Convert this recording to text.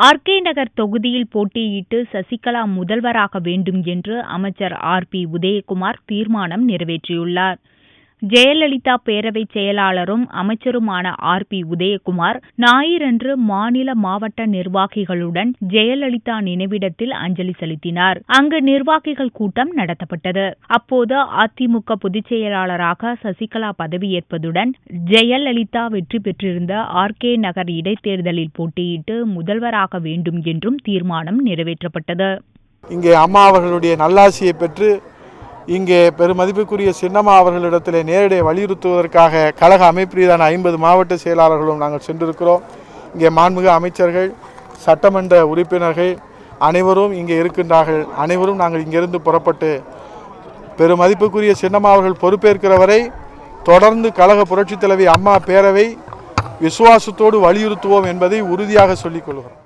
RK நகர் தொகுதியில் போட்டியிட்டு சசிகலா முதல்வராக வேண்டும் என்று அமைச்சர் RP உதயகுமார் தீர்மானம் நிறைவேற்றியுள்ளார். ஜெயலலிதா பேரவை செயலாளரும் அமைச்சருமான RP உதயகுமார் ஞாயிறன்று மாநில மாவட்ட நிர்வாகிகளுடன் ஜெயலலிதா நினைவிடத்தில் அஞ்சலி செலுத்தினார். அங்கு நிர்வாகிகள் கூட்டம் நடத்தப்பட்டது. அப்போது அதிமுக பொதுச் செயலாளராக சசிகலா பதவியேற்பதுடன் ஜெயலலிதா வெற்றி பெற்றிருந்த ஆர்கே நகர் இடைத்தேர்தலில் போட்டியிட்டு முதல்வராக வேண்டும் என்றும் தீர்மானம் நிறைவேற்றப்பட்டது. இங்கே அம்மா அவர்களுடைய நல்லாசியை பெற்று இங்கே பெருமதிப்புக்குரிய சின்னம்மா அவர்களிடத்தில் நேரடியாக வலியுறுத்துவதற்காக கழக அமைப்பு ரீதியான 50 மாவட்ட செயலாளர்களும் நாங்கள் சென்றிருக்கிறோம். இங்கே மாண்புமிகு அமைச்சர்கள், சட்டமன்ற உறுப்பினர்கள் அனைவரும் இங்கே இருக்கின்றார்கள். அனைவரும் நாங்கள் இங்கிருந்து புறப்பட்டு பெருமதிப்புக்குரிய சின்னம்மா அவர்கள் பொறுப்பேற்கிற வரை தொடர்ந்து கழக புரட்சித் தலைவி அம்மா பேரவை விசுவாசத்தோடு வலியுறுத்துவோம் என்பதை உறுதியாக சொல்லிக் கொள்கிறோம்.